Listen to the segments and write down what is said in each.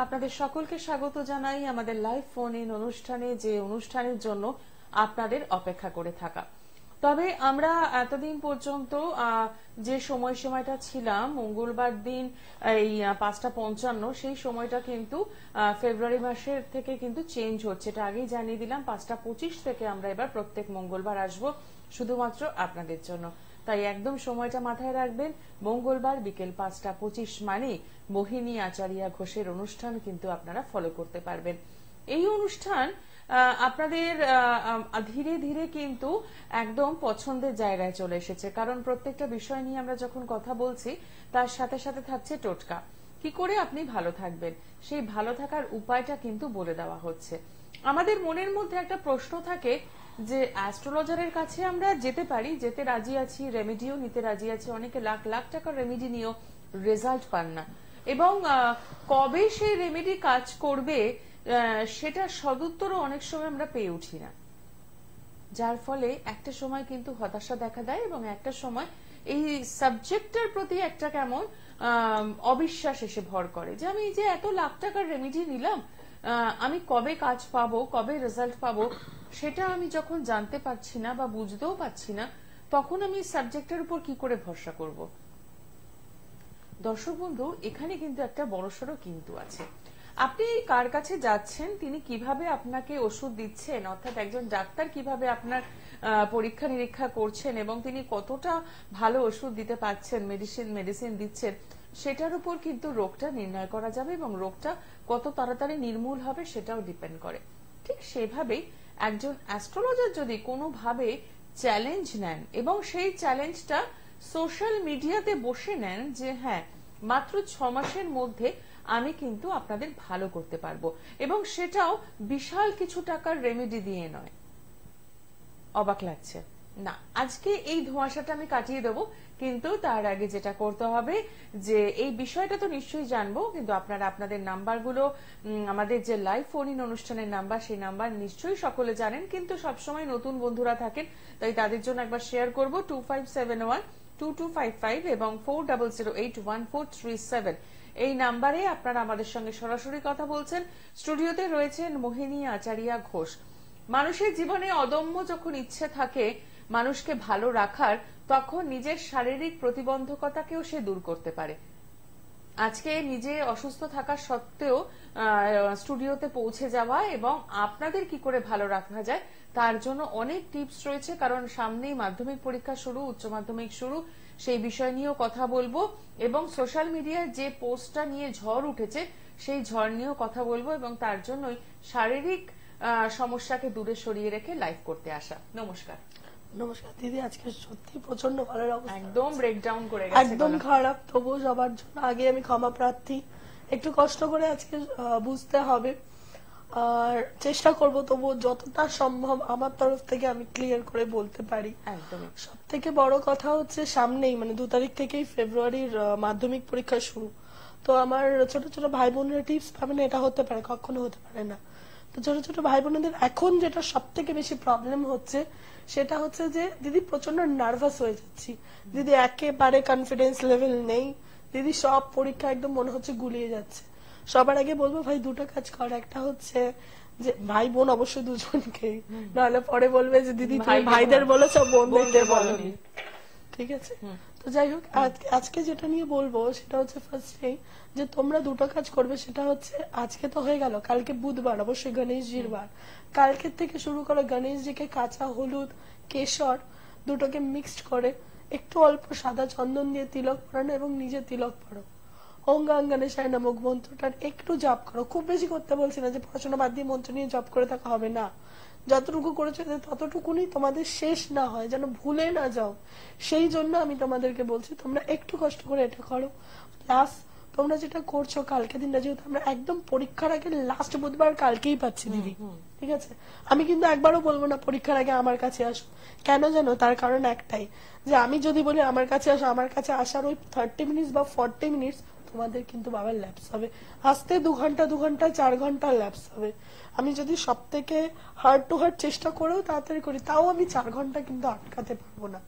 আপনাদের সকলকে স্বাগত জানাই আমাদের লাইভ ফোন ইন অনুষ্ঠানে, যে অনুষ্ঠানের জন্য আপনাদের অপেক্ষা করে থাকা। তবে আমরা এতদিন পর্যন্ত যে সময়টা ছিলাম মঙ্গলবার দিন এই 5:55, সেই সময়টা কিন্তু ফেব্রুয়ারি মাসের থেকে কিন্তু চেঞ্জ হচ্ছে। এটা আগেই জানিয়ে দিলাম, 5:25 থেকে আমরা এবার প্রত্যেক মঙ্গলবার আসব শুধুমাত্র আপনাদের জন্য। তাই একদম সময়টা মাথায় রাখবেন, মঙ্গলবার বিকেল 5:25 মানে মোহিনী আচারিয়া ঘোষের অনুষ্ঠান কিন্তু আপনারা ফলো করতে পারবেন। এই অনুষ্ঠান আপনাদের ধীরে ধীরে কিন্তু একদম পছন্দের জায়গায় চলে এসেছে, কারণ প্রত্যেকটা বিষয় নিয়ে আমরা যখন কথা বলছি তার সাথে সাথে থাকছে টোটকা। কি করে আপনি ভালো থাকবেন, সেই ভালো থাকার উপায়টা কিন্তু বলে দেওয়া হচ্ছে। আমাদের মনের মধ্যে একটা প্রশ্ন থাকে যে অ্যাস্ট্রোলজারের কাছে আমরা যেতে পারি, যেতে রাজি আছি, রেমেডিও নিতে রাজি আছি, অনেকে লাখ লাখ টাকার রেমেডি নিয়েও রেজাল্ট পান না, এবং কবে সেই রেমেডি কাজ করবে সেটা সদুত্তরও অনেক সময় আমরা পেয়ে উঠি না, যার ফলে একটা সময় কিন্তু হতাশা দেখা দেয় এবং একটা সময় এই সাবজেক্টের প্রতি একটা কেমন অবিশ্বাস এসে ভর করে, যে আমি যে এত লাখ টাকার রেমেডি নিলাম, আমি কবে কাজ পাবো, কবে রেজাল্ট পাবো, সেটা আমি যখন জানতে পারছি না বা বুঝতেও পারছি না, তখন আমি সাবজেক্টের উপর কি করে ভরসা করব। দর্শক বন্ধু, এখানে কিন্তু একটা বড়সড় কিন্তু আছে। আপনি কার কাছে যাচ্ছেন, তিনি কিভাবে আপনাকে ওষুধ দিচ্ছেন, অর্থাৎ একজন ডাক্তার কিভাবে আপনার পরীক্ষা নিরীক্ষা করছেন এবং তিনি কতটা ভালো ওষুধ দিতে পারছেন, মেডিসিন দিচ্ছেন, সেটার উপর কিন্তু রোগটা নির্ণয় করা যাবে এবং রোগটা কত তাড়াতাড়ি নির্মূল হবে সেটাও ডিপেন্ড করে। ঠিক সেভাবেই একজন অ্যাস্ট্রোলজার যদি কোনোভাবে চ্যালেঞ্জ নেন এবং সেই চ্যালেঞ্জটা সোশ্যাল মিডিয়াতে বসে নেন যে হ্যাঁ, মাত্র 6 মাসের মধ্যে আমি কিন্তু আপনাদের ভালো করতে পারবো, এবং সেটাও বিশাল কিছু টাকার রেমেডি দিয়ে নয়। অবাক লাগছে না? আজকে এই ধোঁয়াশাটা আমি কাটিয়ে দেবো, কিন্তু তার আগে যেটা করতে হবে, যে এই বিষয়টা তো নিশ্চয়ই জানবো, কিন্তু আপনারা আপনাদের নাম্বারগুলো, আমাদের যে লাইভ ফোন ইন অনুষ্ঠানের নাম্বার, সেই নাম্বার নিশ্চয়ই সকলে জানেন, কিন্তু সবসময় নতুন বন্ধুরা থাকেন, তাই তাদের জন্য একবার শেয়ার করবো। 2571-2255 এবং 40081437 এই নাম্বারে আপনারা আমাদের সঙ্গে সরাসরি কথা বলছেন। স্টুডিওতে রয়েছেন মোহিনী আচারিয়া ঘোষ। মানুষের জীবনে অদম্য যখন ইচ্ছে থাকে মানুষকে ভালো রাখার, তখন নিজের শারীরিক প্রতিবন্ধকতাকেও সে দূর করতে পারে। আজকে নিজে অসুস্থ থাকা সত্ত্বেও স্টুডিওতে পৌঁছে যাওয়া এবং আপনাদের কি করে ভালো রাখা যায় তার জন্য অনেক টিপস রয়েছে, কারণ সামনেই মাধ্যমিক পরীক্ষা শুরু, উচ্চ মাধ্যমিক শুরু, সেই বিষয় নিয়েও কথা বলবো, এবং সোশ্যাল মিডিয়ায় যে পোস্টটা নিয়ে ঝড় উঠেছে সেই ঝড় নিয়েও কথা বলবো, এবং তার জন্যই শারীরিক সমস্যাকে দূরে সরিয়ে রেখে লাইভ করতে আসা। নমস্কার। নমস্কার দিদি, আজকে সত্যি প্রচন্ড ভালো অবস্থা, একদম ব্রেকডাউন করে গেছে, একদম খারাপ। তবুও সবার জন্য আগে আমি ক্ষমা প্রার্থী। একটু কষ্ট করে আজকে বুঝতে হবে, আর চেষ্টা করব তবু যতটা সম্ভব আমার তরফ থেকে আমি ক্লিয়ার করে বলতে পারি। সব থেকে বড় কথা হচ্ছে সামনেই মানে 2 তারিখ থেকেই ফেব্রুয়ারির মাধ্যমিক পরীক্ষা শুরু। তো আমার ছোট ছোট ভাই বোনেরা টিপস পাবে না, এটা হতে পারে, কখনো হতে পারে না। তো ছোট ছোট ভাই বোনদের এখন যেটা সব থেকে বেশি প্রবলেম হচ্ছে সেটা হচ্ছে যে দিদি প্রচন্ড নার্ভাস হয়ে যাচ্ছি, দিদি একেবারে কনফিডেন্স লেভেল নেই, দিদি সব পরীক্ষা একদম মনে হচ্ছে গুলিয়ে যাচ্ছে। সবার আগে বলবো ভাই দুটো কাজ কর, একটা হচ্ছে যে ভাই বোন অবশ্যই দুজনকেই, নাহলে পরে বলবে যে দিদি তুমি ভাইদের বলেছো বোনদের বলোনি, ঠিক আছে? তো যাই হোক, আজকে যেটা নিয়ে বলবো সেটা হচ্ছে ফার্স্টেই যে তোমরা দুটো কাজ করবে, সেটা হচ্ছে আজকে তো হয়ে গেল, কালকে বুধবার, অবশ্যই গণেশজির বার, কালকের থেকে শুরু করো গণেশজিকে কাঁচা হলুদ কেশর দুটোকে মিক্সড করে একটু অল্প সাদা চন্দন দিয়ে তিলক পরানো এবং নিজে তিলক পরো। ওম গণেশায় নমঃ মন্ত্রটার একটু জপ করো, খুব বেশি করতে বলছি না, যে পড়াশোনা বাদ দিয়ে মন্ত্র নিয়ে জপ করে থাকা হবে না, যতটুকু করেছো ততটুকুনি তোমাদের শেষ না হয়, যেন ভুলে না যাও, সেই জন্য আমি তোমাদেরকে বলছি তোমরা একটু কষ্ট করে এটা করো। প্লাস তোমরা যেটা করছো কালকে দিনটা, যেহেতু আমরা একদম পরীক্ষার আগে লাস্ট বুধবার কালকেই পাচ্ছি দিদি, ঠিক আছে? আমি কিন্তু একবারও বলবো না পরীক্ষার আগে আমার কাছে আসো, কেন জানো? তার কারণ একটাই, যে আমি যদি বলি আমার কাছে আসো, আমার কাছে আসার ওই 30 মিনিটস বা 40 মিনিটস তোমাদের কিন্তু বাবার ল্যাপস হবে, আসতে 2 ঘন্টা 2 ঘন্টা 4 ঘন্টা ল্যাপস হবে। আমি যদি সব থেকে হার্ড টু হার্ড চেষ্টা করেও তাড়াতাড়ি করি, তাও আমি 4 ঘন্টা কিন্তু আটকাতে পারবো না।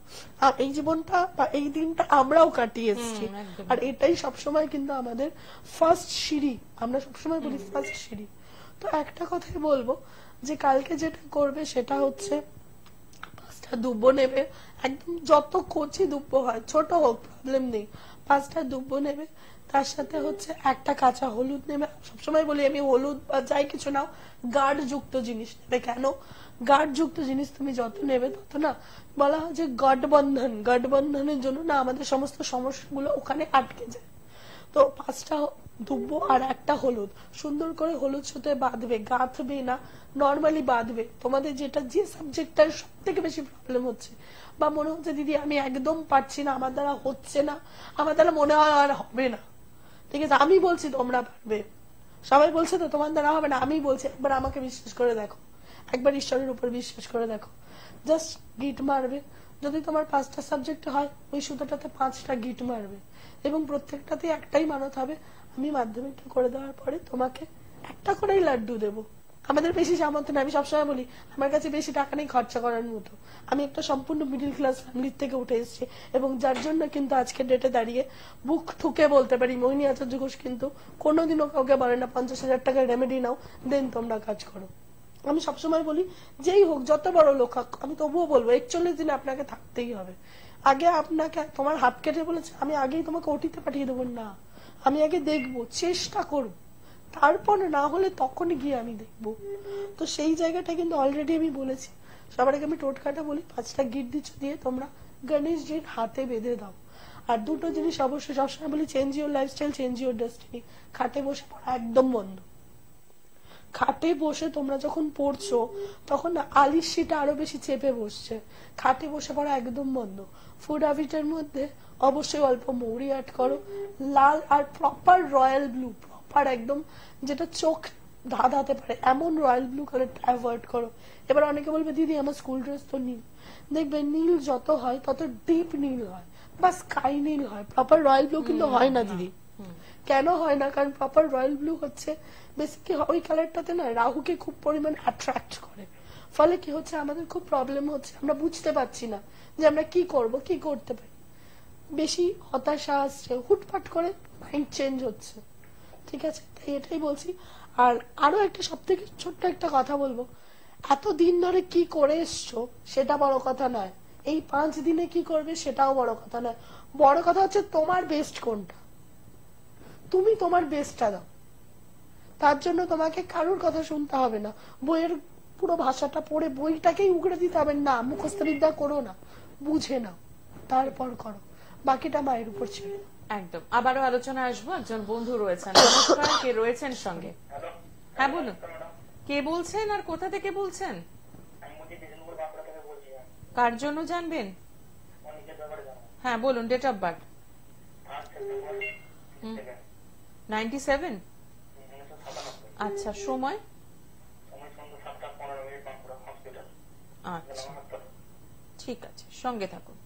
আর এই জীবনটা বা এই দিনটা আমরাও কাটিয়ে এসেছি, আর এটাই সবসময় কিন্তু আমাদের ফার্স্ট সিঁড়ি, আমরা সবসময় বলি ফার্স্ট সিঁড়ি। তো একটা কথাই বলবো যে কালকে যেটা করবে সেটা হচ্ছে 5টা দুব্বো নেবে, একদম যত কচি দুব্বো হয়, ছোট হোক প্রবলেম নেই, 5টা দুব্বো নেবে, তার সাথে হচ্ছে একটা কাঁচা হলুদ নেবে। সবসময় বলি আমি হলুদ বা যাই কিছু নাও, গাঢ় যুক্ত জিনিস নেবে। কেন গাঢ় যুক্ত জিনিস তুমি যত নেবে তত না বলা হয় যে গঠবন্ধনের জন্য না আমাদের সমস্ত সমস্যাগুলো ওখানে আটকে যায়। তো 5টা দুব্বো আর একটা হলুদ সুন্দর করে হলুদ সুতে বাঁধবে, গাঁথবে না, নর্মালি বাঁধবে। তোমাদের যেটা যে সাবজেক্টটার সব থেকে বেশি প্রবলেম হচ্ছে বা মনে হচ্ছে দিদি আমি একদম পারছি না, আমার দ্বারা হচ্ছে না, আমার দ্বারা মনে হয় আর হবে না, ঠিক আছে আমি বলছি তোমরা পারবে, সবাই বলছে তো তোমার দ্বারা হবে না, আমি বলছি একবার আমাকে বিশ্বাস করে দেখো, একবার ঈশ্বরের উপর বিশ্বাস করে দেখো, জাস্ট গিট মারবে। যদি তোমার 5টা সাবজেক্ট হয় ওই সুতোটাতে 5টা গিট মারবে, এবং প্রত্যেকটাতে একটাই মানত হবে আমি মাধ্যমিকটা করে দেওয়ার পরে তোমাকে একটা করেই লাড্ডু দেবো। আমাদের বেশি সামর্থ্য নেই, আমি সবসময় বলি আমার কাছে বেশি টাকা নেই খরচা করার মতো, আমি একটা সম্পূর্ণ মিডিল ক্লাস ফ্যামিলির থেকে উঠে এসেছি, এবং যার জন্য কিন্তু আজকে ডেটে দাঁড়িয়ে বুক ঠুকে বলতে পারি মোহিনী আচার্য ঘোষ কিন্তু কোনোদিনও কাউকে বলে না 50,000 টাকার রেমেডি নাও দেন তোমরা কাজ করো। আমি সবসময় বলি যেই হোক যত বড় লোক হোক, আমি তবুও বলবো 41 দিনে আপনাকে থাকতেই হবে। আগে আপনাকে তোমার হাত কেটে বলেছে আমি আগেই তোমাকে ওটিতে পাঠিয়ে দেবো না, আমি আগে দেখবো, চেষ্টা করবো, তারপর না হলে তখন গিয়ে আমি দেখবো। তো সেই জায়গাটা কিন্তু অলরেডি আমি বলেছি। সবার আগে আমি টোটকাটা বলি, 5টা গিট দিয়ে তোমরা গণেশজির হাতে বেঁধে দাও। আর দুটো জিনিস অবশ্যই সবসময় বলি, change your lifestyle, change your destiny. খাটে বসে পড়া একদম বন্ধ। খাটে বসে তোমরা যখন পড়ছো তখন না আলিশিটা আরো বেশি চেপে বসছে, খাটে বসে পড়া একদম বন্ধ। ফুড হ্যাবিটের মধ্যে অবশ্যই অল্প মৌরি অ্যাড করো, লাল আর প্রপার রয়্যাল ব্লু, প্রপার একদম যেটা চোখ ধাঁধাতে পারে এমন রয়্যাল ব্লু কালারটা অ্যাভয়েড করো। এবার অনেকে বলবে দিদি আমার স্কুল ড্রেস তো নীল, দেখবে নীল যত হয় তত ডিপ নীল হয় বা স্কাই নীল হয়, প্রপার রয়্যাল ব্লু কিন্তু হয় না দিদি। কেন হয় না? কারণ প্রপার রয়্যাল ব্লু হচ্ছে বেসিক্যালি ওই কালারটাতে না রাহুকে খুব পরিমাণ অ্যাট্রাক্ট করে, ফলে কি হচ্ছে আমাদের খুব প্রবলেম হচ্ছে, আমরা বুঝতে পারছি না যে আমরা কি করব, কি করতে পারি, বেশি হতাশা আসছে, হুটপাট করে মাইন্ড চেঞ্জ হচ্ছে, ঠিক আছে? তাই এটাই বলছি। আর আরো একটা সব থেকে ছোট্ট একটা কথা বলবো, এতদিন ধরে কি করে এসছো সেটা বড় কথা নয়, এই 5 দিনে কি করবে সেটাও বড় কথা নয়, বড় কথা হচ্ছে তোমার বেস্ট কোনটা, তুমি তোমার বেস্টটা দাও। তার জন্য তোমাকে কারোর কথা শুনতে হবে না, বইয়ের পুরো ভাষাটা পড়ে বইটাকেই উগড়ে দিতে হবে না, মুখস্থ বিদ্যা করো না, বুঝে নাও তারপর করো, বাকিটা মায়ের উপর ছেড়ে দাও। একদম। আবারও আলোচনা আসবো, একজন বন্ধু রয়েছেন। নমস্কার, কে রয়েছেন সঙ্গে? হ্যাঁ বলুন, কে বলছেন আর কোথা থেকে বলছেন? কার জন্য জানবেন? হ্যাঁ বলুন, ডেট অফ বার্থ? 97। আচ্ছা, সময়? আচ্ছা ঠিক আছে, সঙ্গে থাকুন।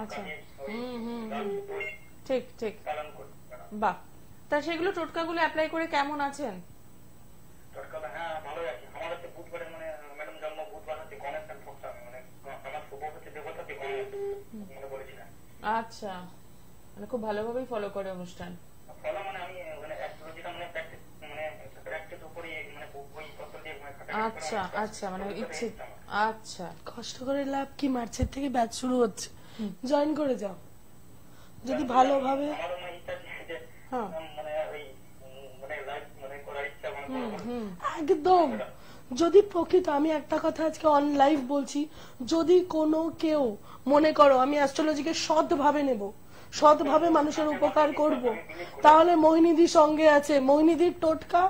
আচ্ছা, ঠিক ঠিক, বাহ। তা সেগুলো টোটকাগুলো অ্যাপ্লাই করে কেমন আছেন? আচ্ছা, মানে খুব ভালোভাবেই ফলো করে অনুষ্ঠান। আচ্ছা আচ্ছা, মানে ইচ্ছে। আচ্ছা, কষ্ট করে লাভ কি, মার্চের থেকে ব্যাচ শুরু হচ্ছে, জয়েন করে যাও যদি ভালোভাবে। একদম, যদি প্রকৃত, আমি একটা কথা আজকে অন লাইভ বলছি, যদি কোনো কেউ মনে করো আমি অ্যাস্ট্রোলজিকে সৎভাবে নেব, সৎভাবে মানুষের উপকার করব, তাহলে মোহিনীদির সঙ্গে আছে, মোহিনীদির টোটকা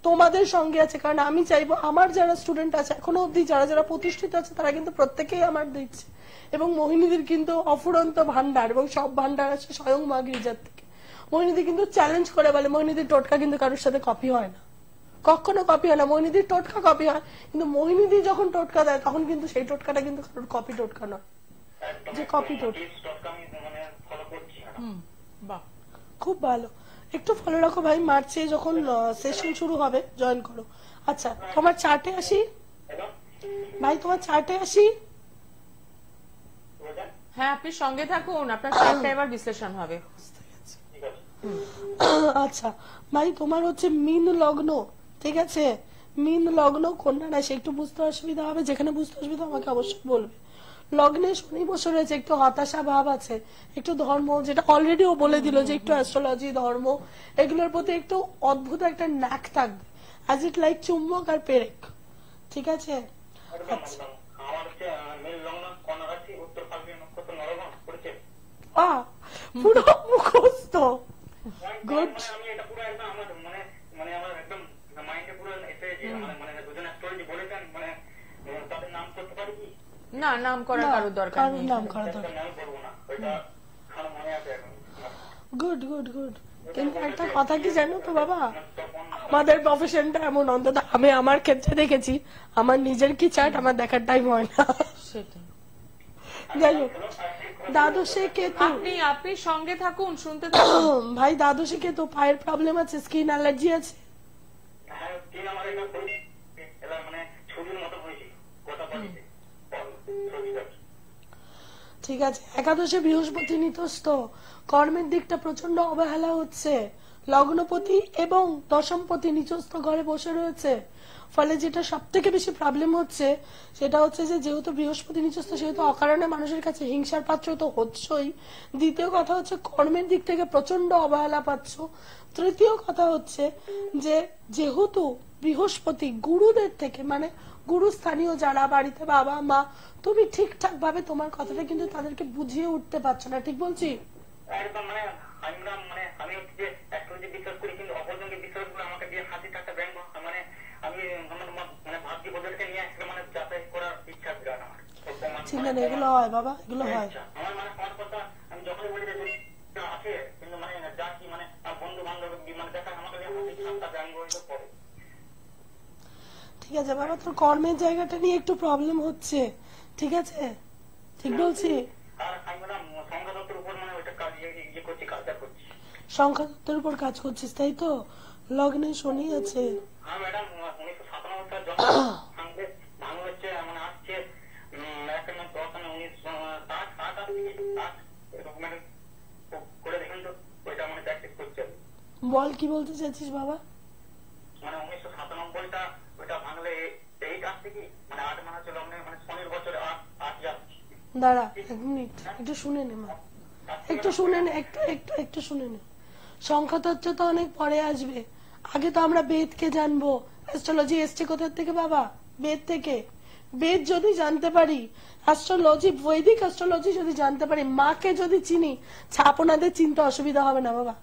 তোমাদের সঙ্গে আছে। কারণ আমি চাইবো আমার যারা স্টুডেন্ট আছে এখনো অব্দি, যারা যারা প্রতিষ্ঠিত আছে তারা কিন্তু প্রত্যেকেই আমার দিচ্ছে, এবং মোহিনীদির কিন্তু অফুরন্ত ভান্ডার, এবং সব ভান্ডার আছে স্বয়ং মা গির্জার থেকে। মোহিনীদি কিন্তু চ্যালেঞ্জ করে বলে মোহিনীদির টোটকা কিন্তু কারোর সাথে কপি হয় না, কখনো কপি হয় না। মোহিনীদির টোটকা কপি হয়, কিন্তু মোহিনীদি যখন টোটকা দেয় তখন কিন্তু সেই টোটকাটা কিন্তু কারোর কপি টোটকা নয়, যে কপি টোটকা। বাহ, খুব ভালো, একটু ফলো রাখো ভাই। মার্চে যখন সেশন শুরু হবে জয়েন করো। আচ্ছা, তোমার চার্টে আসি ভাই, তোমার চার্টে আসি। হ্যাঁ আপনি সঙ্গে থাকুন, আপনার চারটা এবার বিশ্লেষণ হবে। আচ্ছা ভাই, তোমার হচ্ছে মীন লগ্ন, ঠিক আছে? মীন লগ্ন কন্যা রাশি, একটু বুঝতে অসুবিধা হবে, যেখানে বুঝতে অসুবিধা আমাকে অবশ্যই বলবে। লগ্নে শনি বসে রয়েছে, একটু হতাশা ভাব আছে, একটু ধর্ম, যেটা অলরেডি ও বলে দিল যে একটু অ্যাস্ট্রোলজি ধর্ম এগুলোর প্রতি একটু অদ্ভুত একটা ন্যাক থাকবে, অ্যাজ ইট লাইক চুম্বক আর পেরেক, ঠিক আছে? আচ্ছা, পুরো মুখস্থ, গুড। না, নাম করার কারোর দরকার নেই। নাম করা দরকার, গুড গুড গুড। কিন্তু একটা কথা কি জানো তো বাবা, আমাদের প্রফেশনটা এমন, অন্তত আমি আমার ক্ষেত্রে দেখেছি, আমার নিজের কি চার্ট আমার দেখার টাইম হয় না। সেটাই। যাই হোক, দ্বাদশে কেতু, আপনি সঙ্গে থাকুন, শুনতে থাকুন। ভাই দ্বাদশে কেতু, পায়ের প্রবলেম আছে, স্কিন অ্যালার্জি আছে। ঠিক আছে, একাদশে বৃহস্পতি নিতস্ত, কর্মের দিকটা প্রচন্ড অবহেলা হচ্ছে, লগ্নপতি এবং দশমপতি নিচস্থ ঘরে বসে রয়েছে, ফলে যেটা সব থেকে বেশি প্রবলেম হচ্ছে সেটা হচ্ছে যে যেহেতু বৃহস্পতি নিচস্থ, সেহেতু অকারণে মানুষের কাছে হিংসার পাত্র তো হচ্ছই। দ্বিতীয় কথা হচ্ছে কর্মের দিক থেকে প্রচন্ড অবহেলা পাচ্ছ। তৃতীয় কথা হচ্ছে যে যেহেতু বৃহস্পতি গুরুদের থেকে, মানে গুরুস্থানীয় যারা বাড়িতে বাবা মা, তুমি ঠিকঠাক ভাবে তোমার কথাটা কিন্তু তাদেরকে বুঝিয়ে উঠতে পারছো না, ঠিক বলছি? একদম, মানে আমি হচ্ছে যে অ্যাস্ট্রোলজি বিশ্বাস করি, কিন্তু অপরজনকে বিশ্বাস করে আমাকে দিয়ে হাসি ঠাট্টা ব্যঙ্গ, মানে আমি মানে ভাবছি ওদেরকে নিয়ে মানে যাতায়াত করার ইচ্ছা বিরাট আমার। ঠিক না, এগুলো হয় বাবা, এগুলো হয়। আমার মানে আমার কথা আমি যখনই বলি যে আছে, কিন্তু মানে যা কি মানে বন্ধু বান্ধব মানে দেখা আমাকে দিয়ে হাসি ঠাট্টা ব্যঙ্গ এসব করে। ঠিক আছে বাবা, তোর কর্মের জায়গাটা নিয়ে একটু প্রবলেম হচ্ছে, ঠিক আছে? ঠিক বলছি? আর আমি ম্যাডাম সংখ্যা তত্ত্বের উপর মানে ওইটা কাজ ইয়ে করছি, কাজটা করছি। সংখ্যা তত্ত্বের উপর কাজ করছিস, তাই তো? লগ্নে শনি আছে। হ্যাঁ ম্যাডাম, 1997 সাল যখন ভাঙ হচ্ছে মানে আসছে, একটা নাম 1960 এরকম করে দেখেন তো, ওইটা মানে প্র্যাকটিস করছে। বল, কি বলতে চাইছিস বাবা? মানে 1997টা ওইটা ভাঙলে 8 আসছে কি, মানে 8 মানে হচ্ছে লগ্নে, মানে শনির বছরে 8 যাচ্ছে। দাঁড়া এক মিনিট, একটু শুনে নে মা, একটু শুনে নে, একটু শুনে নে। সংখ্যা তত্ত্ব তো অনেক পরে আসবে, আগে তো আমরা বেদকে জানবো। অ্যাস্ট্রোলজি এসছে কোথা থেকে বাবা? বেদ থেকে। বেদ যদি জানতে পারি, অ্যাস্ট্রোলজি, বৈদিক অ্যাস্ট্রোলজি যদি জানতে পারি, মাকে যদি চিনি, আপনাদের চিনতে অসুবিধা হবে না বাবা,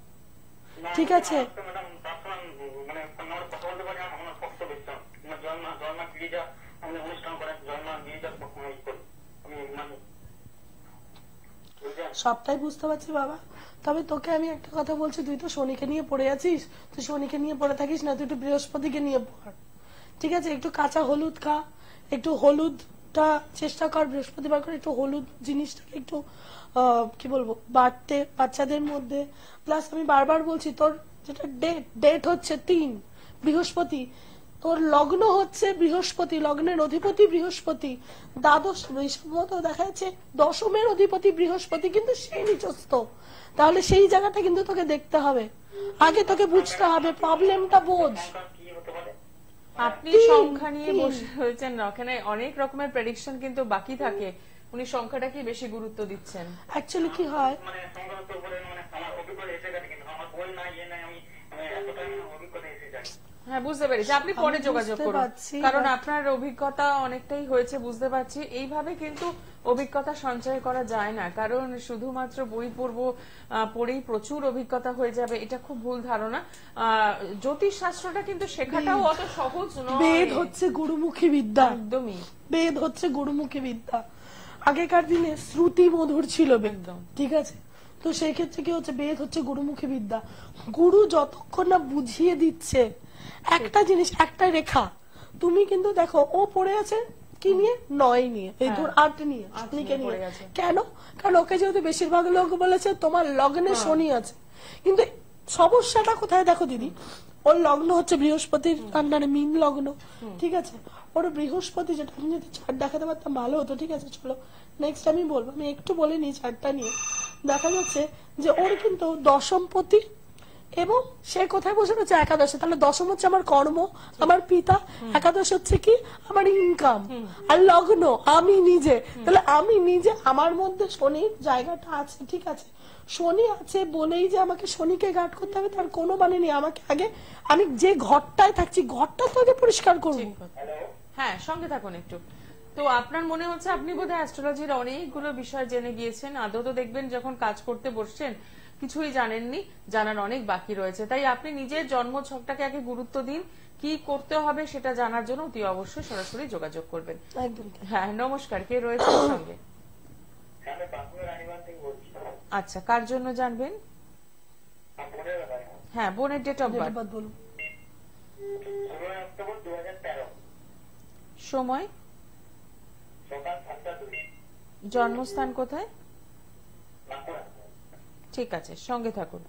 ঠিক আছে? সবটাই বুঝতে পারছি বাবা, তবে তোকে আমি একটা কথা বলছি, তুই তো শনিকে নিয়ে পড়ে আছিস, তুই শনিকে নিয়ে পড়ে থাকিস না, তুই একটু বৃহস্পতিকে নিয়ে পড়, ঠিক আছে? একটু কাঁচা হলুদ খা, একটু হলুদটা চেষ্টা কর বৃহস্পতিবার করে, একটু হলুদ জিনিসটাকে একটু কি বলবো বাড়তে বাচ্চাদের মধ্যে। প্লাস আমি বারবার বলছি, তোর যেটা ডেট হচ্ছে 3 বৃহস্পতি, তোর লগ্ন হচ্ছে বৃহস্পতি, লগ্নের অধিপতি বৃহস্পতি, দ্বাদশ সম্ভবত দেখা যাচ্ছে দশমের অধিপতি বৃহস্পতি, কিন্তু সেই নিচস্থ, তাহলে সেই জায়গাটা কিন্তু তোকে দেখতে হবে, আগে তোকে বুঝতে হবে প্রবলেমটা বোঝ। আপনি সংখ্যা নিয়ে বসে হয়েছেন না, ওখানে অনেক রকমের প্রেডিকশন কিন্তু বাকি থাকে, উনি সংখ্যাটাকে বেশি গুরুত্ব দিচ্ছেন। অ্যাকচুয়ালি কি হয়, মানে সংখ্যার উপরে মানে আমার অভিজ্ঞতা এসে গেছে, কিন্তু আমার বই না ইয়ে নাই, আমি এতটা অভিজ্ঞতা এসে যায়। হ্যাঁ বুঝতে পেরেছি, আপনি পরে যোগাযোগ করুন, কারণ আপনার অভিজ্ঞতা অনেকটাই হয়েছে, বুঝতে পারছি। এইভাবে কিন্তু অভিজ্ঞতা সঞ্চয় করা যায় না, কারণ শুধুমাত্র বই পড়েই প্রচুর অভিজ্ঞতা হয়ে যাবে, এটা খুব ভুল ধারণা। জ্যোতিষ শাস্ত্রটা কিন্তু শেখাটাও অত সহজ নয়। বেদ হচ্ছে গুরুমুখী বিদ্যা, একদমই বেদ হচ্ছে গুরুমুখী বিদ্যা। আগেকার দিনে শ্রুতি মধুর ছিল বেদ, ঠিক আছে? তো সেই ক্ষেত্রে কি হচ্ছে, বেদ হচ্ছে গুরুমুখী বিদ্যা। গুরু যতক্ষণ না বুঝিয়ে দিচ্ছে একটা জিনিস, একটা রেখা, তুমি কিন্তু দেখো ও পড়ে আছে কি নিয়ে, 9 নিয়ে, এই ধর 8 নিয়ে, শনিকে নিয়ে। কেন? কারণ ওকে যেহেতু বেশিরভাগ লোক বলেছে তোমার লগ্নে শনি আছে। কিন্তু সমস্যাটা কোথায় দেখো দিদি, ওর লগ্ন হচ্ছে বৃহস্পতির আন্ডারে মীন লগ্ন, ঠিক আছে। ওর বৃহস্পতি, যেটা আমি যদি চার্ট দেখাতে পারতাম ভালো হতো, ঠিক আছে। চলো নেক্সট আমি বলবো, আমি একটু বলে নিই চার্টটা নিয়ে। দেখা যাচ্ছে যে ওর কিন্তু দশমপতি, এবং সে কোথায় বসে রয়েছে, একাদশে। তাহলে দশম হচ্ছে আমার কর্ম, আমার পিতা, একাদশ হচ্ছে কি আমার ইনকাম, আর লগ্ন আমি নিজে। তাহলে আমি নিজে, আমার মধ্যে শনির জায়গাটা আছে, ঠিক আছে। শনি আছে বলেই যে আমাকে শনিকে গার্ড করতে হবে তার কোনো মানে নেই। আমাকে আগে, আমি যে ঘরটায় থাকছি ঘরটা তো আগে পরিষ্কার করবো। হ্যাঁ, সঙ্গে থাকুন একটু। তো আপনার মনে হচ্ছে আপনি বোধহয় অ্যাস্ট্রোলজির অনেকগুলো বিষয় জেনে গিয়েছেন, আদৌ তো দেখবেন যখন কাজ করতে বসছেন কিছুই জানেননি, জানার অনেক বাকি রয়েছে। তাই আপনি নিজের জন্ম ছকটাকে আগে গুরুত্ব দিন, কি করতে হবে সেটা জানার জন্য অতি অবশ্যই সরাসরি যোগাযোগ করবেন। একদম। হ্যাঁ, নমস্কার, কে রয়েছে সঙ্গে? আচ্ছা, কার জন্য জানবেন? হ্যাঁ, বোনের ডেট অফ বার্থ বলুন। সময়, জন্মস্থান কোথায়? ঠিক আছে, সঙ্গে থাকুন।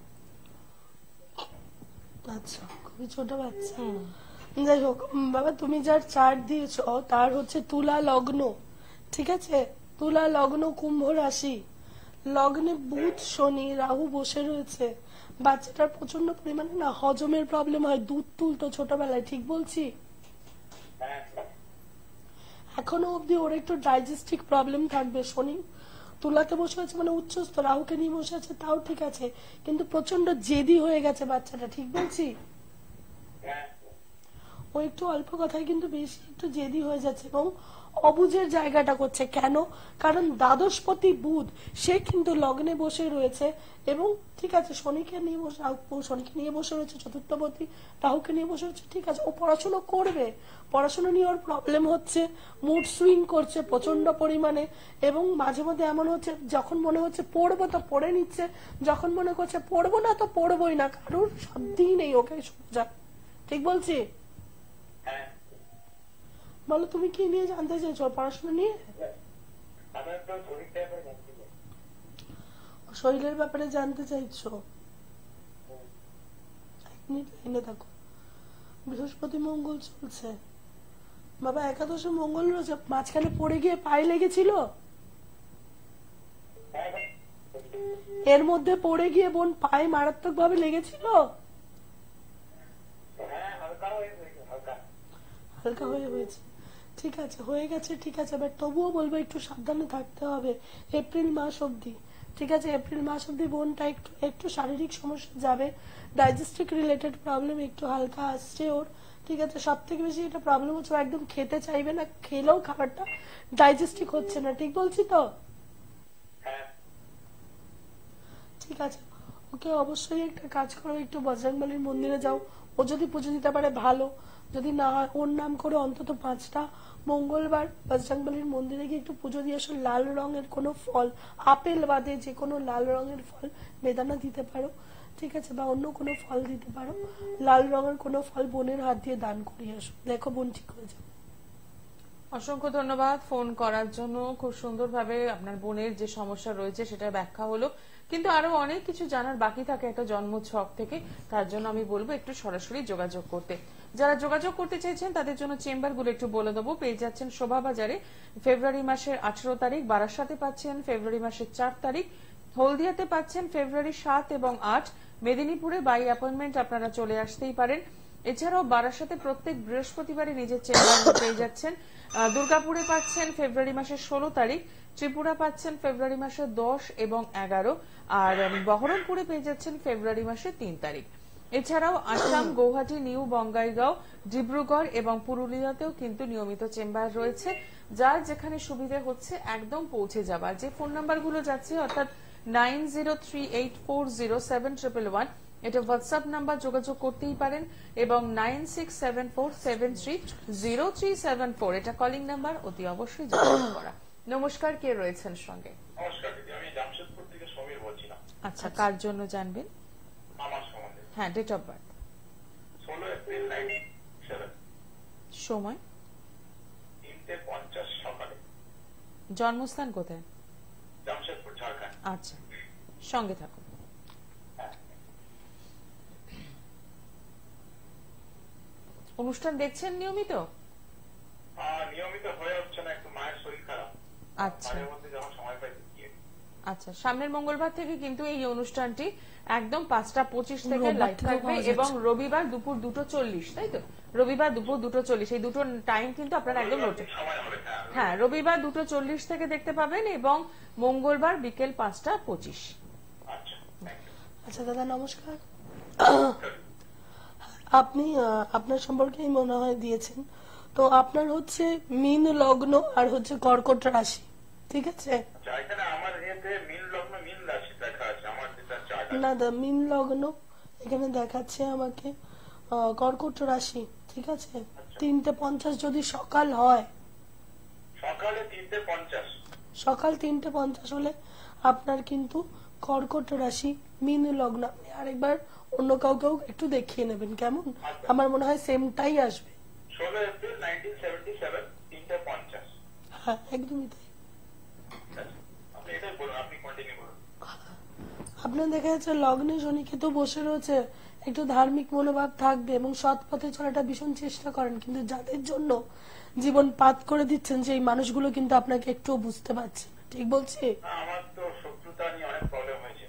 আচ্ছা, খুবই ছোট বাচ্চা। যাই হোক বাবা, তুমি যার চার্ট দিয়েছো তার হচ্ছে তুলা লগ্ন, ঠিক আছে। তুলা লগ্ন, কুম্ভ রাশি, লগ্নে বুধ শনি রাহু বসে রয়েছে। বাচ্চাটার প্রচন্ড পরিমাণে না হজমের প্রবলেম হয়, দুধ তুলতো ছোটবেলায়, ঠিক বলছি? এখনো অব্দি ওর একটু ডাইজেস্টিক প্রবলেম থাকবে। শনি তুলাতে বসে আছে মানে উচ্চস্থ, রাহুকে নিয়ে বসে আছে তাও ঠিক আছে, কিন্তু প্রচন্ড জেদি হয়ে গেছে বাচ্চাটা, ঠিক বলছি? ও একটু অল্প কথায় কিন্তু বেশি একটু জেদি হয়ে যাচ্ছে, এবং অবুঝের জায়গাটা করছে। কেন? কারণ দ্বাদশপতি বুধ সে কিন্তু লগ্নে বসে রয়েছে, এবং ঠিক আছে শনিকে নিয়ে বসে, শনিকে নিয়ে বসে রয়েছে, চতুর্থপতি রাহুকে নিয়ে বসে রয়েছে, ঠিক আছে। ও পড়াশোনা করবে, পড়াশোনা নিয়ে ওর প্রবলেম হচ্ছে, মুড সুইং করছে প্রচন্ড পরিমাণে, এবং মাঝে মধ্যে এমন হচ্ছে যখন মনে হচ্ছে পড়বো তো পড়ে নিচ্ছে, যখন মনে করছে পড়বো না তো পড়বোই না। কারোর সাধ্যই নেই ওকে সোজা, ঠিক বলছি? বলো তুমি কি নিয়ে জানতে চাইছো, পড়াশোনা নিয়ে? শরীরের ব্যাপারে জানতে চাইছো? এক মিনিট লাইনে থাকো। বৃহস্পতি মঙ্গল চলছে বাবা, একাদশে মঙ্গল রয়েছে। মাঝখানে পড়ে গিয়ে পায়ে লেগেছিল, এর মধ্যে পড়ে গিয়ে বোন পায়ে মারাত্মক ভাবে লেগেছিল? হালকা হয়ে হয়েছে, ঠিক আছে, হয়ে গেছে, ঠিক আছে। বাট তবুও বলবো একটু সাবধানে থাকতে হবে এপ্রিল মাস অব্দি, ঠিক আছে। এপ্রিল মাস অব্দি বোনটা একটু একটু শারীরিক সমস্যা যাবে, ডাইজেস্টিক রিলেটেড প্রবলেম একটু হালকা আসছে ওর, ঠিক আছে। সব থেকে বেশি এটা প্রবলেম হচ্ছে একদম খেতে চাইবে না, খেলেও খাবারটা ডাইজেস্টিক হচ্ছে না, ঠিক বলছি তো? ঠিক আছে, ওকে অবশ্যই একটা কাজ করো, একটু বজরংবলীর মন্দিরে যাও। ও যদি পুজো দিতে পারে ভালো, যদি না হয় ওর নাম করে অন্তত 5টা মঙ্গলবার বজরংবলীর মন্দিরে গিয়ে একটু পুজো দিয়ে এসো। লাল রঙের কোনো ফল, আপেল বাদে যে কোনো লাল রঙের ফল, বেদানা দিতে পারো, ঠিক আছে, বা অন্য কোনো ফল দিতে পারো। লাল রঙের কোনো ফল বোনের হাত দিয়ে দান করিয়ে আসো, দেখো বোন ঠিক হয়ে যাবে। অসংখ্য ধন্যবাদ ফোন করার জন্য। খুব সুন্দরভাবে আপনার বোনের যে সমস্যা রয়েছে সেটা ব্যাখ্যা হলো, কিন্তু আরো অনেক কিছু জানার বাকি থাকে একটা জন্ম ছক থেকে। তার জন্য আমি বলবো একটু সরাসরি যোগাযোগ করতে। যারা যোগাযোগ করতে চাইছেন তাদের জন্য চেম্বার গুলো একটু বলে দেবো। পেয়ে যাচ্ছেন শোভাবাজারে ফেব্রুয়ারি মাসের 18 তারিখ, বারাসাতে পাচ্ছেন ফেব্রুয়ারি মাসের 4 তারিখ, হলদিয়াতে পাচ্ছেন ফেব্রুয়ারি 7 এবং 8, মেদিনীপুরে বাই অ্যাপয়েন্টমেন্ট আপনারা চলে আসতেই পারেন। এছাড়াও বারাসাতে প্রত্যেক বৃহস্পতিবারে নিজের চেম্বার পেয়ে যাচ্ছেন। দুর্গাপুরে পাচ্ছেন ফেব্রুয়ারি মাসের 16 তারিখ, ত্রিপুরা পাচ্ছেন ফেব্রুয়ারি মাসের 10 এবং 11, আর বহরমপুরে পেয়ে যাচ্ছেন ফেব্রুয়ারি মাসের 3 তারিখ। এছাড়াও আসাম, গৌহাটি, নিউ বঙ্গাইগাঁও, ডিব্রুগড় এবং পুরুলিয়াতেও কিন্তু নিয়মিত চেম্বার রয়েছে। যার যেখানে সুবিধা হচ্ছে একদম পৌঁছে যাবার। যে ফোন নাম্বারগুলো যাচ্ছে অর্থাৎ 9038407111, এটা হোয়াটসঅ্যাপ নাম্বার, যোগাযোগ করতেই পারেন, এবং 9674730374 এটা কলিং নাম্বার, অতি অবশ্যই যোগাযোগ করা। নমস্কার, কে রয়েছেন সঙ্গে? নমস্কার দিদি, আমি জামশেদপুর থেকে সমীর বলছিলাম। আচ্ছা, কার জন্য জানবেন? আমার সম্বন্ধে। হ্যাঁ, ডেট অফ বার্থ। 16 এপ্রিল 1997। সময়? 3:50 সকালে। জন্মস্থান কোথায়? জামশেদপুর, ঝাড়খণ্ড। আচ্ছা, সঙ্গে থাকুন। হ্যাঁ। অনুষ্ঠান দেখছেন নিয়মিত? নিয়মিত হয়ে উঠছে না, একটু মায়ের শরীর খারাপ। আচ্ছা মাঝে মধ্যে যখন সময় পাই দেখি। আচ্ছা, সামনের মঙ্গলবার থেকে কিন্তু এই অনুষ্ঠানটি একদম 5:25 থেকে রোববার লাইভ থেকেও থাকবে পাওয়া যাচ্ছে। এবং রবিবার দুপুর 2:40, তাই তো? রবিবার দুপুর 2:40, এই দুটো টাইম কিন্তু আপনারা একদম নোট। সময় হবে। হ্যাঁ, রবিবার 2:40 থেকে দেখতে পাবেন এবং মঙ্গলবার বিকেল 5:25। আচ্ছা, thank you. আচ্ছা দাদা নমস্কার। আপনি আপনার সম্পর্কেই মনে হয় দিয়েছেন, তো আপনার হচ্ছে মীন লগ্ন আর হচ্ছে কর্কট রাশি, ঠিক আছে? আচ্ছা, এখানে আমার ইয়েতে মীন লগ্ন মীন রাশি দেখা আছে, আমার যেটা চার্ট আছে। না দা মীন লগ্ন এখানে দেখাচ্ছে আমাকে কর্কট রাশি, ঠিক আছে? 3:50 যদি সকাল হয়, সকালে 3:50। সকাল 3:50 হলে আপনার কিন্তু কর্কট রাশি, মীন লগ্ন। আপনি আরেকবার অন্য কাউকেও একটু দেখিয়ে নেবেন, কেমন? আমার মনে হয় সেমটাই আসবে। 16 এপ্রিল 1977, 3:50। হ্যাঁ একদমই তাই। আপনি এটাই বলুন, আপনি কন্টিনিউ করুন। আপনার দেখা যাচ্ছে লগ্নে শনি কেতু বসে রয়েছে, একটু ধার্মিক মনোভাব থাকবে এবং সৎ পথে চলাটা ভীষণ চেষ্টা করেন, কিন্তু যাদের জন্য জীবন পাত করে দিচ্ছেন সেই মানুষগুলো কিন্তু আপনাকে একটু বুঝতে পারছেন না, ঠিক বলছি? আমার তো শত্রুতা নিয়ে অনেক প্রবলেম হয়েছে।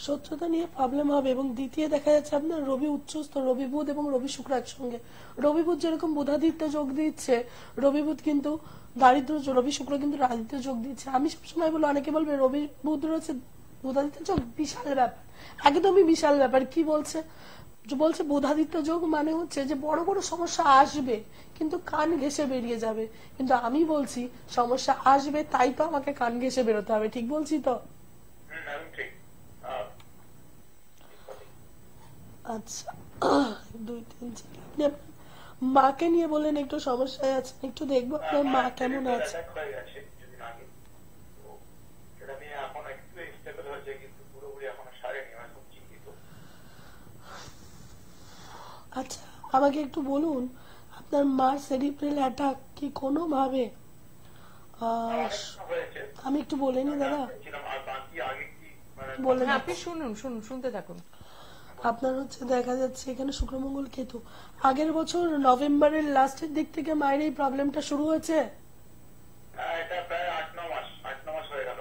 শত্রুতা নিয়ে প্রবলেম হবে। এবং দ্বিতীয় দেখা যাচ্ছে আপনার রবি উচ্চস্থ, রবি বুধ এবং রবি শুক্র একসঙ্গে। রবি বুধ যেরকম বুধাদিত্য যোগ দিচ্ছে, রবি বুধ কিন্তু দারিদ্র, রবি শুক্র কিন্তু রাজদিত্য যোগ দিচ্ছে। আমি সবসময় বলি, অনেকে বলবে রবি বুধ রয়েছে বুধাদিত্য যোগ, বিশাল ব্যাপার, একদমই বিশাল ব্যাপার। কি বলছে? বলছে বুধাদিত্য যোগ মানে হচ্ছে যে বড় বড় সমস্যা আসবে কিন্তু কান ঘেঁষে বেরিয়ে যাবে, কিন্তু আমি বলছি সমস্যা আসবে তাই তো আমাকে কান ঘেঁষে বেরোতে হবে, ঠিক বলছি তো? একদম ঠিক। আচ্ছা 2 3 4 আপনি আপনার মাকে নিয়ে বললেন একটু সমস্যায় আছেন, একটু দেখবো আপনার মা কেমন আছে। হয়ে গেছে কিছুদিন আগে, তো সেটা নিয়ে এখন একটু স্টেবল হয়েছে, কিন্তু পুরোপুরি এখনো সারেনি, আমি খুব চিন্তিত। আচ্ছা আমাকে একটু বলুন, আপনার মার সেরিব্রাল অ্যাটাক কি কোনো ভাবে হয়েছে আমি একটু বলে নি দাদা, ছিলাম, আর বাকি আগে কি মানে বলে হ্যাঁ, আপনি শুনুন, শুনতে থাকুন। আপনার হচ্ছে দেখা যাচ্ছে এখানে শুক্রমঙ্গল কেতু। আগের বছর নভেম্বরের লাস্টের দিক থেকে মায়ের এই প্রবলেমটা শুরু হয়েছে, এটা প্রায় 8-9 মাস হয়ে গেল।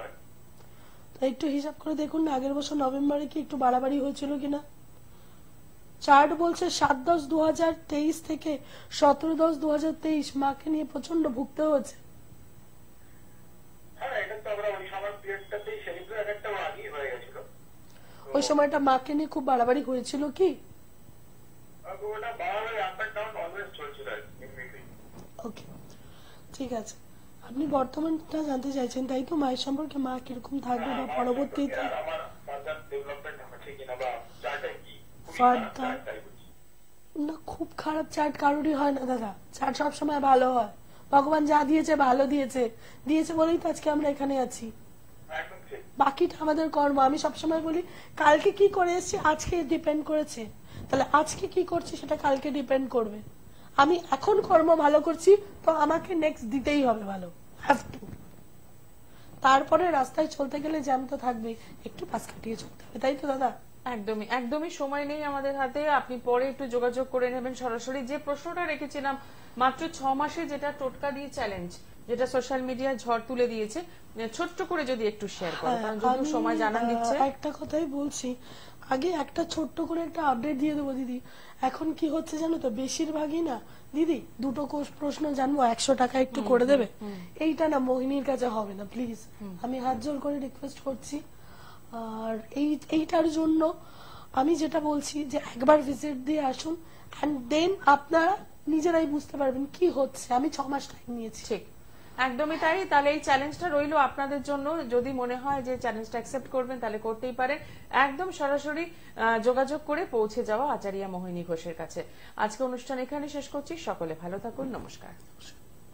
তো একটু হিসাব করে দেখুন না আগের বছর নভেম্বরে কি একটু বাড়াবাড়ি হয়েছিল কিনা। চার্ট বলছে 7/10/2023 থেকে 17/10/2023 মাকে নিয়ে প্রচন্ড ভুগতে হয়েছে। হ্যাঁ, এটা তো আমরা ওই সময় পিরিয়ডটাতেই সেলিব্রেট একটা আগেই হয়ে গেছিল। ওই সময়টা মাকে নিয়ে খুব বাড়াবাড়ি হয়েছিল কি? ওটা বাড়াবাড়ি আপ এন্ড ডাউন অলওয়েজ চলছিল এমনিতেই। ওকে ঠিক আছে, আপনি বর্তমানটা জানতে চাইছেন তাই তো, মায়ের সম্পর্কে মা কিরকম থাকবে বা পরবর্তীতে আর আমার ফার্দার ডেভেলপমেন্ট আছে কিনা বা চার্টে কি ফার্দার না। খুব খারাপ চার্ট কারোরই হয় না দাদা, চার্ট সবসময় ভালো হয়। ভগবান যা দিয়েছে ভালো দিয়েছে, দিয়েছে বলেই তো আজকে আমরা এখানে আছি। একদম ঠিক। বাকিটা আমাদের কর্ম। আমি সবসময় বলি কালকে কি করে এসেছি আজকে ডিপেন্ড করেছে, তাহলে আজকে কি করছি সেটা কালকে ডিপেন্ড করবে। আমি এখন কর্ম ভালো করছি তো আমাকে নেক্সট দিতেই হবে ভালো, হ্যাভ টু। তারপরে রাস্তায় চলতে গেলে জ্যাম তো থাকবেই, একটু পাশ কাটিয়ে চলতে হবে, তাই তো দাদা? একদমই সময় নেই আমাদের হাতে। আপনি পরে একটু যোগাযোগ করে নেবেন সরাসরি। যে প্রশ্নটা রেখেছিলাম মাত্র 6 মাসে, যেটা টোটকারি চ্যালেঞ্জ, যেটা সোশ্যাল মিডিয়ায় ঝড় তুলে দিয়েছে, ছোট্ট করে যদি একটু শেয়ার করেন, কারণ যদিও সময় জানান দিচ্ছে। একটা কথাই বলছি, আগে একটা ছোট্ট করে একটা আপডেট দিয়ে দেবো দিদি। এখন কি হচ্ছে জানো তো, বেশিরভাগই না দিদি 2টো প্রশ্ন জানবো 100 টাকা একটু করে দেবে, এইটা না মোহিনীর কাছে হবে না প্লিজ, আমি হাত জোর করে রিকোয়েস্ট করছি। আর এইটার জন্য আমি যেটা বলছি যে একবার ভিজিট দিয়ে আসুন, এন্ড দেন আপনারা নিজেরাই বুঝতে পারবেন কি হচ্ছে। আমি 6 মাস টাইম নিয়েছি। ঠিক, একদমই তাই। তাহলে এই চ্যালেঞ্জটা রইলো আপনাদের জন্য। যদি মনে হয় যে চ্যালেঞ্জটা অ্যাকসেপ্ট করবেন তাহলে করতেই পারেন, একদম সরাসরি যোগাযোগ করে পৌঁছে যাওয়া আচারিয়া মোহিনী ঘোষের কাছে। আজকে অনুষ্ঠান এখানে শেষ করছি। সকলে ভালো থাকুন, নমস্কার।